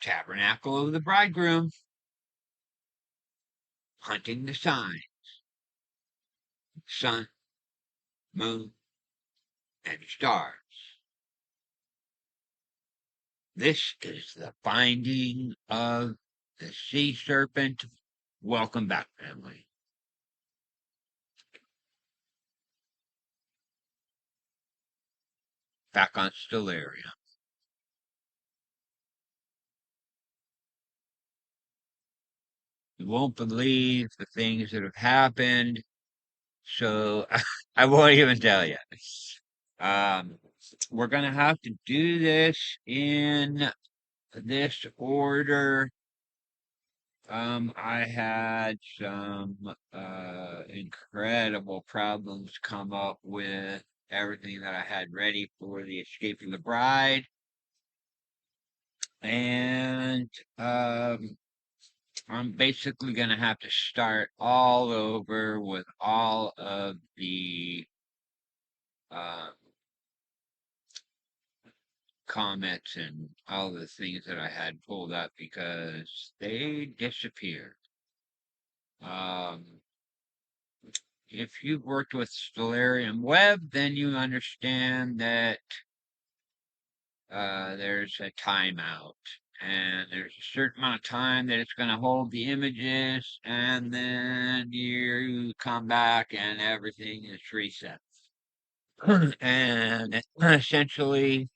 tabernacle of the bridegroom, hunting the sign, sun, moon, and stars. This is the binding of the sea serpent. Welcome back, family. Back on Stellarium. You won't believe the things that have happened, so I won't even tell you. Um, we're gonna have to do this in this order. I had some incredible problems come up with everything that I had ready for the Escape of the Bride. And I'm basically going to have to start all over with all of the uh, comments and all the things that I had pulled up because they disappeared. If you've worked with Stellarium Web, then you understand that there's a timeout. And there's a certain amount of time that it's going to hold the images, and then you come back and everything is reset. And essentially,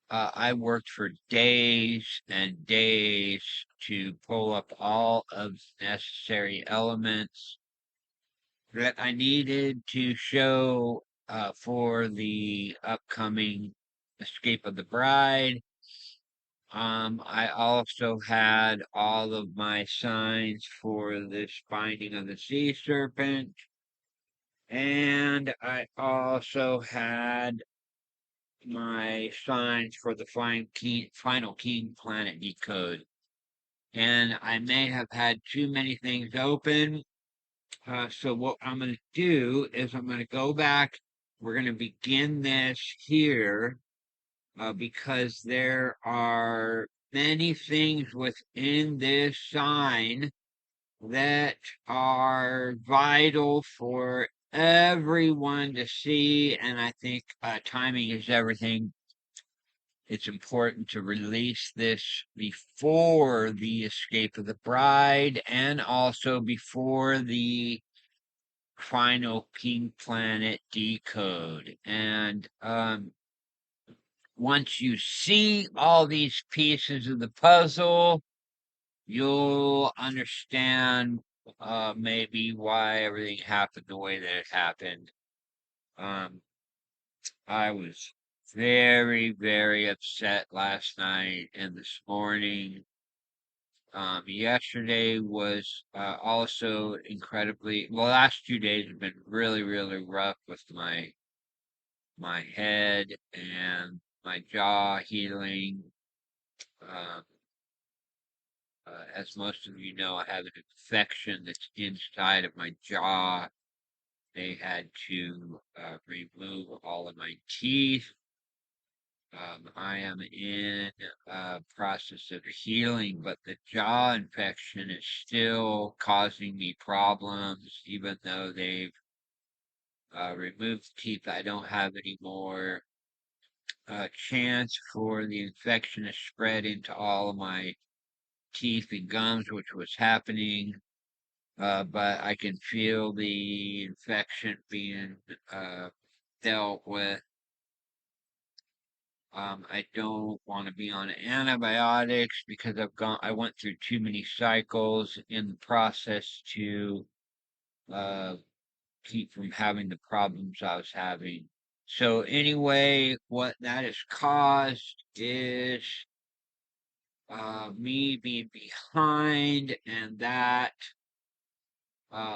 I worked for days and days to pull up all of the necessary elements that I needed to show for the upcoming Escape of the Bride. I also had all of my signs for this binding of the sea serpent, and I also had my signs for the final king planet decode. And I may have had too many things open. So what I'm going to do is I'm going to go back. We're going to begin this here because there are many things within this sign that are vital for everyone to see, and I think timing is everything. It's important to release this before the Escape of the Bride and also before the final King Planet decode. And once you see all these pieces of the puzzle, you'll understand maybe why everything happened the way that it happened. I was very, very upset last night and this morning. Yesterday was also incredibly, well, last 2 days have been really, really rough with my head and my jaw healing. Um, as most of you know, I have an infection that's inside of my jaw. They had to remove all of my teeth. I am in a process of healing, but the jaw infection is still causing me problems, even though they've removed teeth. I don't have any more chance for the infection to spread into all of my teeth and gums, which was happening. But I can feel the infection being dealt with. I don't want to be on antibiotics because I went through too many cycles in the process to keep from having the problems I was having. So anyway, what that has caused is me being behind, and that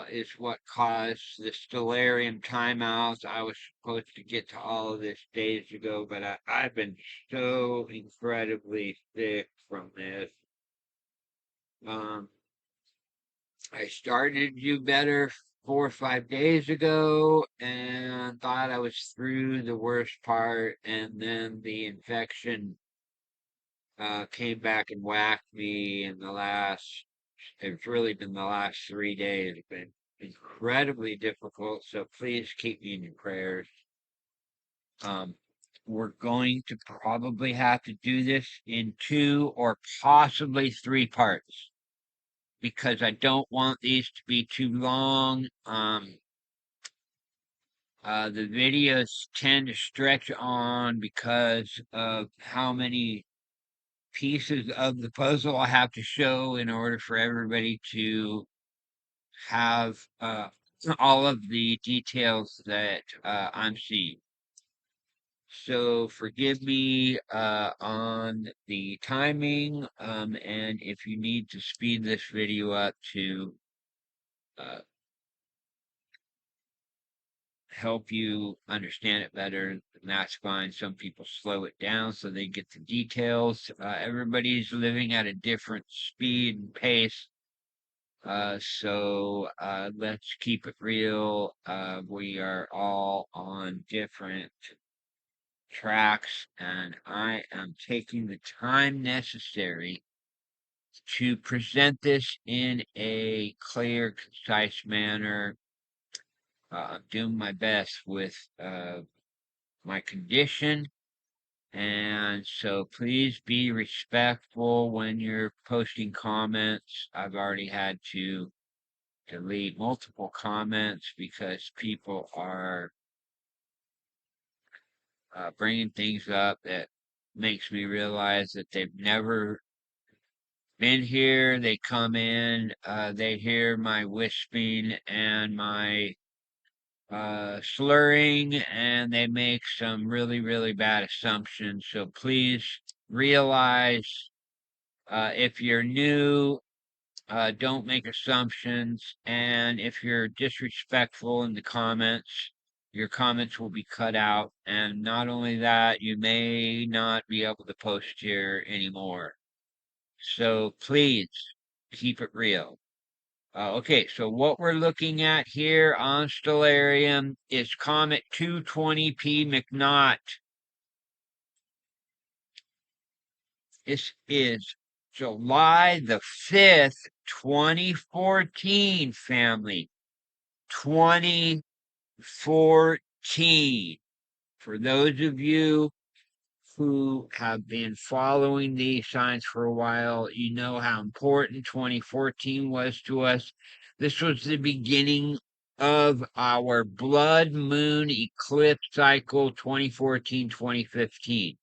is what caused the Stellarium timeouts. I was supposed to get to all of this days ago, but I've been so incredibly sick from this. I started to do better 4 or 5 days ago and thought I was through the worst part, and then the infection came back and whacked me in the last, it's really been the last 3 days. It's been incredibly difficult, so please keep me in your prayers. Um, we're going to probably have to do this in 2 or possibly 3 parts because I don't want these to be too long. The videos tend to stretch on because of how many pieces of the puzzle I have to show in order for everybody to have all of the details that I'm seeing. So forgive me on the timing, and if you need to speed this video up to uh, help you understand it better, and that's fine. Some people slow it down so they get the details. Everybody's living at a different speed and pace. So let's keep it real. We are all on different tracks, and I am taking the time necessary to present this in a clear, concise manner. I'm doing my best with my condition, and so please be respectful when you're posting comments. I've already had to delete multiple comments because people are bringing things up that makes me realize that they've never been here. They come in, they hear my wisping and my slurring, and they make some really, really bad assumptions. So please realize if you're new, don't make assumptions. And if you're disrespectful in the comments, your comments will be cut out. And not only that, you may not be able to post here anymore. So please keep it real. Okay, so what we're looking at here on Stellarium is Comet 220P McNaught. This is July the 5th, 2014, family. 2014. For those of you who have been following these signs for a while, you know how important 2014 was to us. This was the beginning of our blood moon eclipse cycle 2014-2015.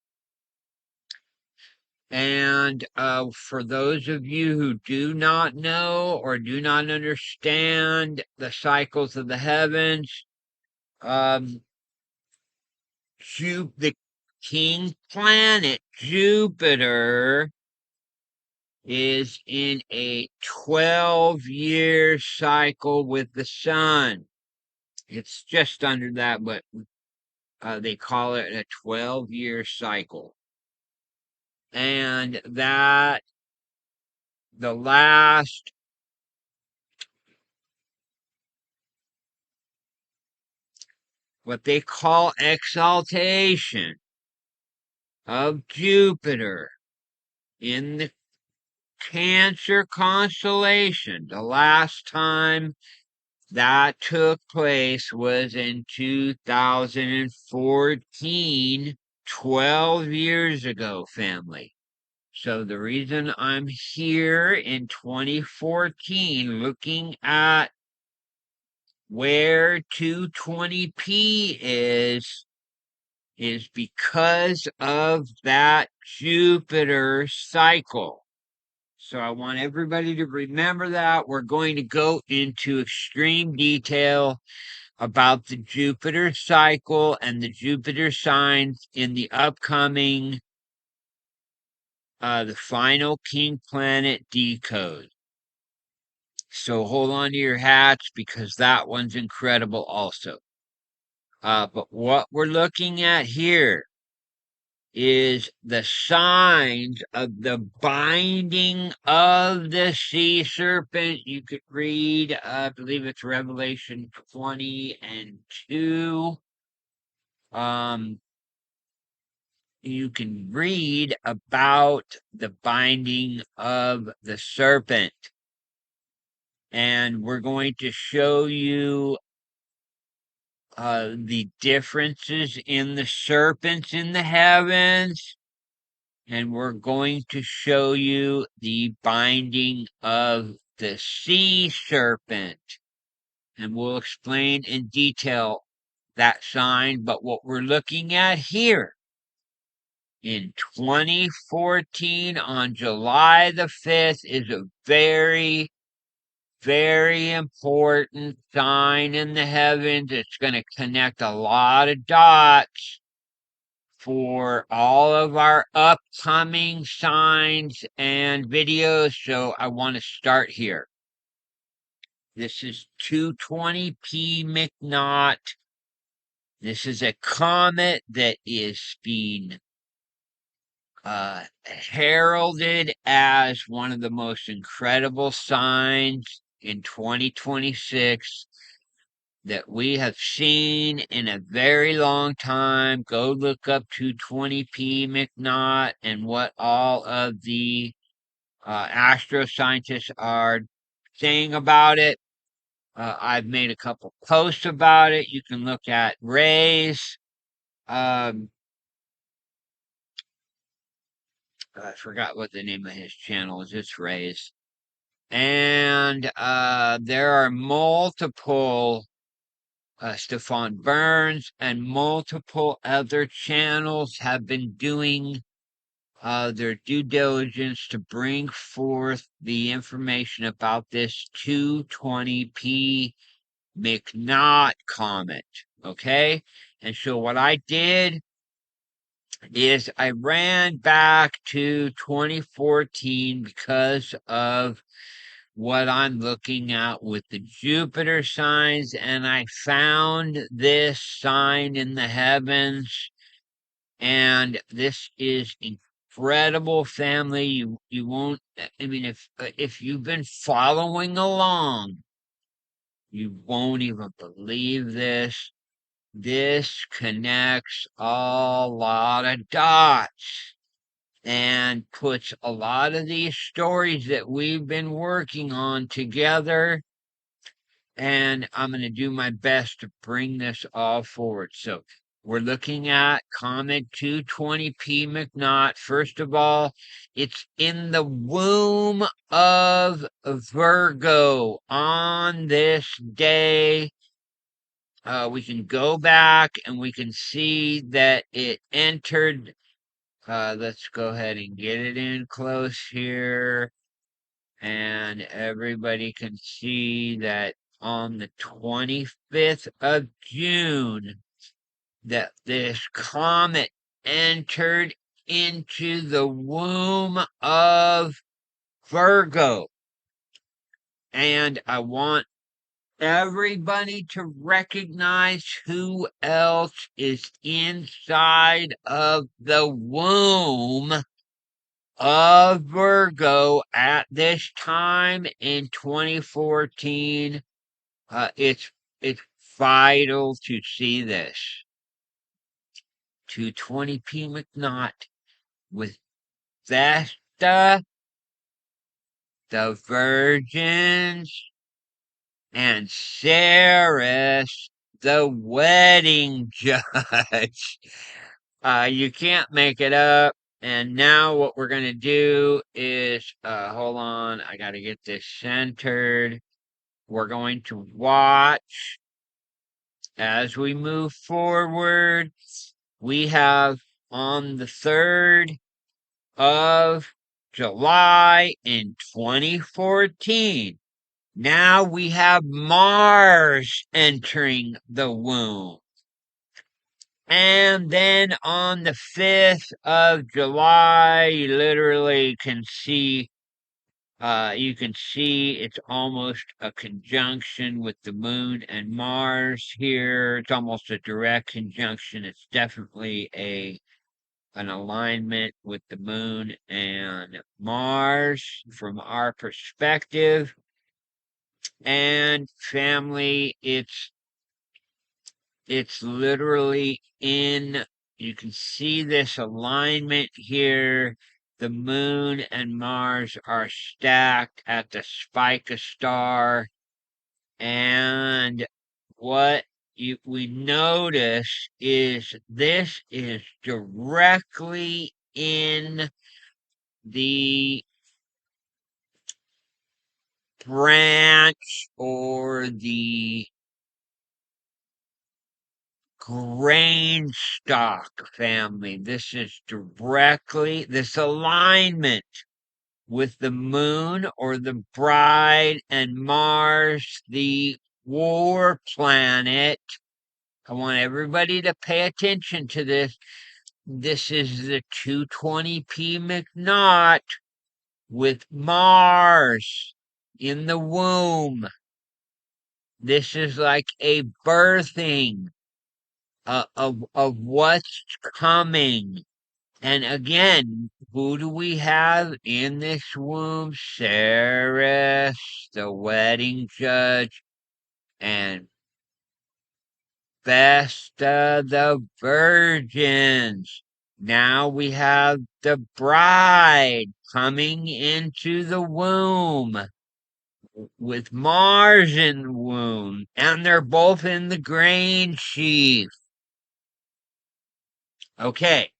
And for those of you who do not know or do not understand the cycles of the heavens, um, the king planet Jupiter is in a 12-year cycle with the sun. It's just under that, but they call it a 12-year cycle. And that the last what they call exaltation of Jupiter in the Cancer constellation. The last time that took place was in 2014, 12 years ago, family. So the reason I'm here in 2014 looking at where 220p is because of that Jupiter cycle. So I want everybody to remember that. We're going to go into extreme detail about the Jupiter cycle and the Jupiter signs in the upcoming the final King Planet decode. So hold on to your hats because that one's incredible also. But what we're looking at here is the signs of the binding of the sea serpent. You could read, I believe it's Revelation 20 and 2. you can read about the binding of the serpent. And we're going to show you the differences in the serpents in the heavens. And we're going to show you the binding of the sea serpent. And we'll explain in detail that sign. But what we're looking at here in 2014 on July the 5th is a very, very important sign in the heavens. It's going to connect a lot of dots for all of our upcoming signs and videos. So I want to start here. This is 220p McNaught. This is a comet that is being heralded as one of the most incredible signs in 2026 that we have seen in a very long time. Go look up 220p McNaught and what all of the astroscientists are saying about it. I've made a couple posts about it. You can look at Ray's. I forgot what the name of his channel is. It's Ray's. And there are multiple Stefan Burns and multiple other channels have been doing their due diligence to bring forth the information about this 220p McNaught comet. Okay? And so what I did is I ran back to 2014 because of what I'm looking at with the Jupiter signs, and I found this sign in the heavens, and this is incredible, family. You won't. I mean, if you've been following along, you won't even believe this. This connects a lot of dots and puts a lot of these stories that we've been working on together. And I'm going to do my best to bring this all forward. So we're looking at Comet 220p McNaught. First of all, it's in the womb of Virgo on this day. We can go back and we can see that it entered. Let's go ahead and get it in close here. And everybody can see that on the 25th of June, that this comet entered into the womb of Virgo. And I want everybody to recognize who else is inside of the womb of Virgo at this time in 2014. It's vital to see this. 220p McNaught with Vesta, the Virgins, and Ceres, the wedding judge. You can't make it up. And now what we're going to do is, hold on, I got to get this centered. We're going to watch as we move forward. We have on the 3rd of July in 2014. Now we have Mars entering the womb. And then on the 5th of July, you literally can see, you can see it's almost a conjunction with the moon and Mars here. It's almost a direct conjunction. It's definitely an alignment with the moon and Mars from our perspective. And family, it's literally in you can see this alignment here. The moon and Mars are stacked at the Spica star. And what we notice is this is directly in the branch or the grain stock family. This is directly this alignment with the moon or the bride and Mars, the war planet. I want everybody to pay attention to this. This is the 220p McNaught with Mars in the womb. This is like a birthing of what's coming. And again, who do we have in this womb? Ceres, the wedding judge, and Vesta, the virgins. Now we have the bride coming into the womb with Mars in the womb, and they're both in the grain sheaf. Okay.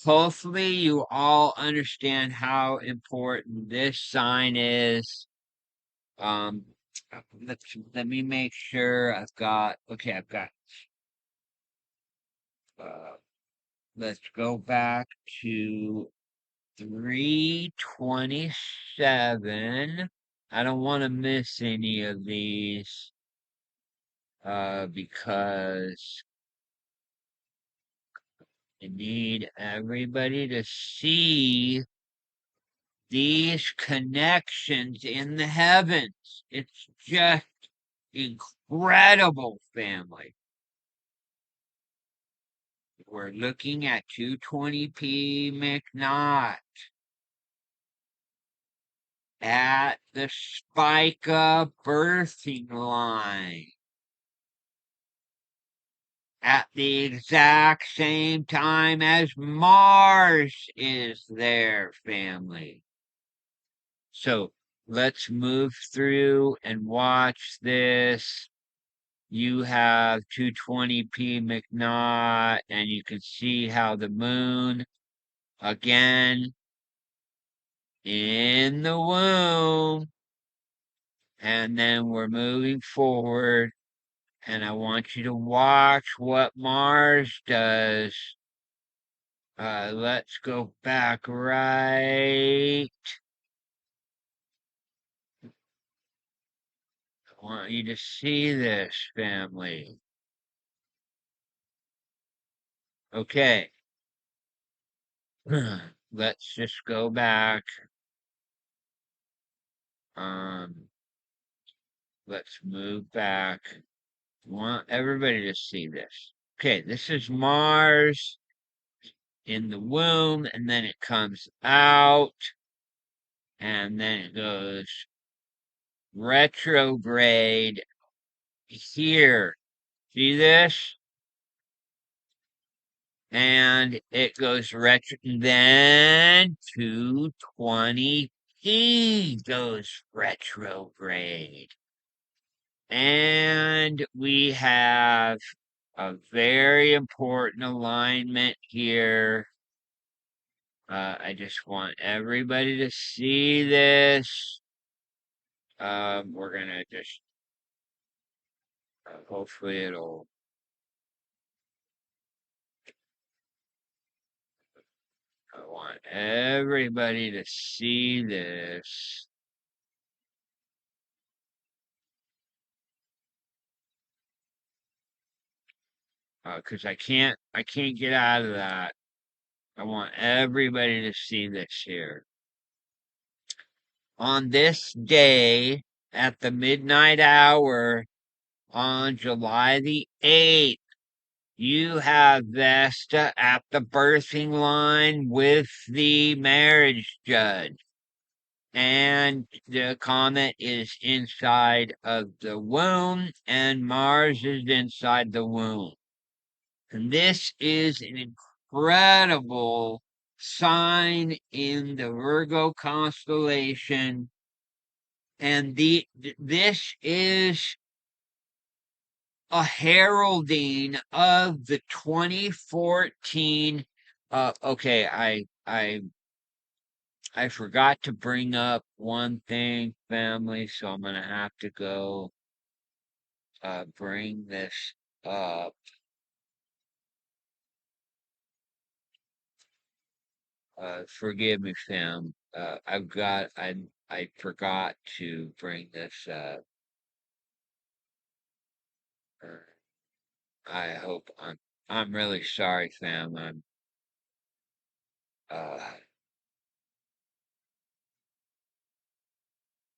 Hopefully you all understand how important this sign is. Um, let me make sure I've got, okay, uh, let's go back to 327. I don't want to miss any of these, because I need everybody to see these connections in the heavens. It's just incredible, family. We're looking at 220p McNaught at the Spica birthing line at the exact same time as Mars is there, family. So let's move through and watch this. You have 220p McNaught, and you can see how the moon, again, in the womb, and then we're moving forward, and I want you to watch what Mars does. Let's go back right. I want you to see this, family. Okay. Let's just go back. Let's move back. I want everybody to see this. Okay, this is Mars in the womb, and then it comes out, and then it goes retrograde here. See this? And it goes retro, then 220p goes retrograde. And we have a very important alignment here. I just want everybody to see this. We're gonna just, hopefully it'll, I want everybody to see this. Cause I can't get out of that. I want everybody to see this here. On this day, at the midnight hour, on July the 8th, you have Vesta at the birthing line with the marriage judge. And the comet is inside of the womb, and Mars is inside the womb. And this is an incredible sign in the Virgo constellation. And this is a heralding of the 2014. Okay, I forgot to bring up one thing, family, so I'm gonna have to go bring this up. Forgive me, fam. I forgot to bring this up. I hope I'm really sorry, fam. Uh,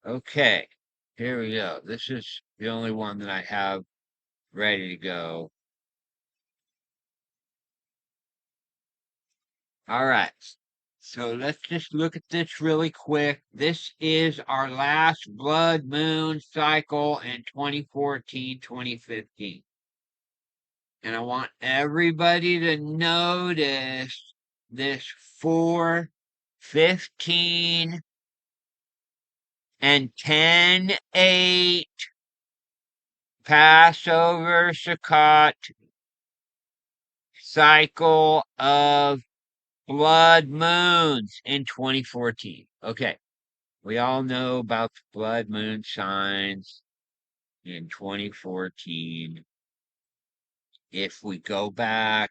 okay. Here we go. This is the only one that I have ready to go. All right. So let's just look at this really quick. This is our last blood moon cycle in 2014, 2015. And I want everybody to notice this 4, 15, and 10, 8 Passover Sukkot cycle of blood moons in 2014. Okay, we all know about the blood moon signs in 2014. If we go back,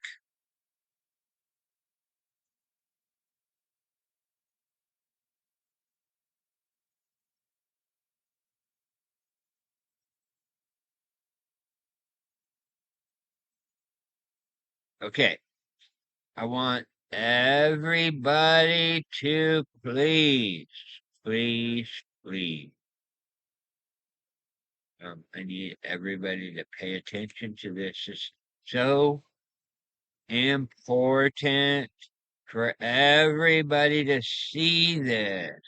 okay, I want everybody to please, please, please. I need everybody to pay attention to this. It's so important for everybody to see this.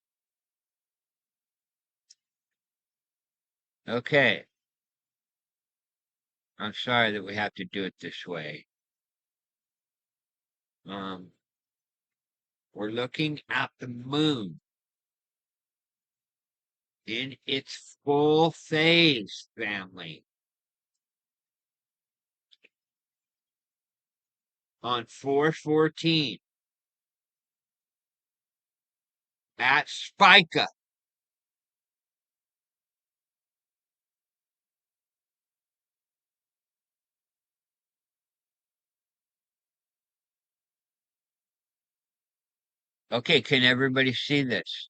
Okay, I'm sorry that we have to do it this way. We're looking at the moon in its full phase, family, on 414 at Spica. Okay, can everybody see this?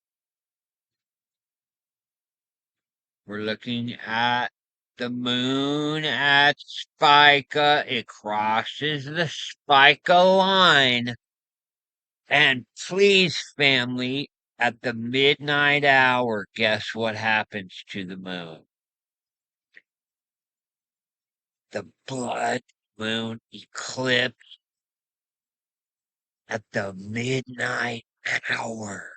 We're looking at the moon at Spica. It crosses the Spica line. And please, family, at the midnight hour, guess what happens to the moon? The blood moon eclipse at the midnight hour.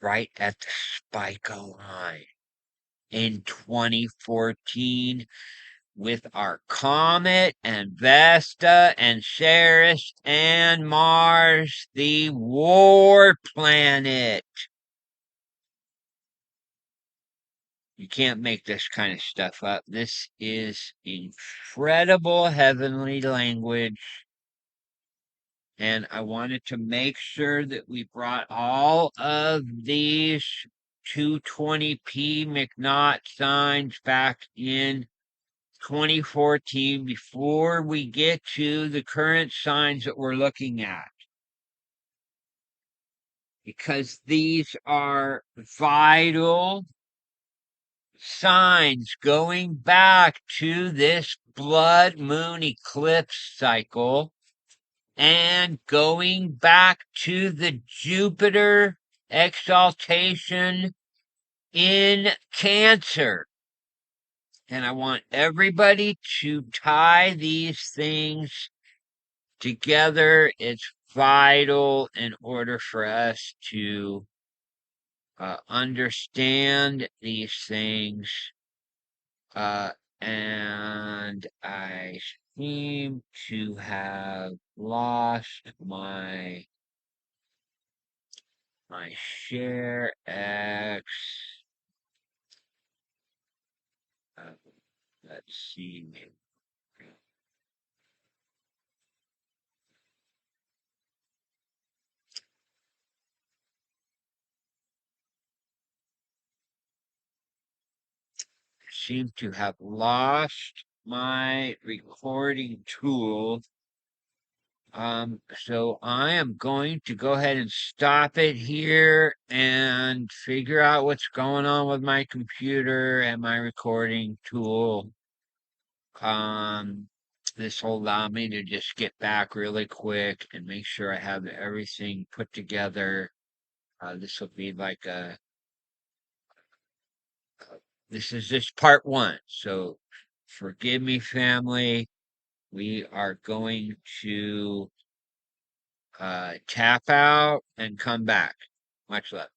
Right at the Spica line in 2014 with our Comet and Vesta and Ceres and Mars, the war planet. You can't make this kind of stuff up. This is incredible heavenly language. And I wanted to make sure that we brought all of these 220p McNaught signs back in 2014 before we get to the current signs that we're looking at. Because these are vital signs going back to this blood moon eclipse cycle and going back to the Jupiter exaltation in Cancer. And I want everybody to tie these things together. It's vital in order for us to understand these things And I seem to have lost my share X. Uh, let's see. Seem to have lost my recording tool. So I am going to go ahead and stop it here and figure out what's going on with my computer and my recording tool. This will allow me to just get back really quick and make sure I have everything put together. This will be like this is just part one. So forgive me, family. We are going to tap out and come back. Much love.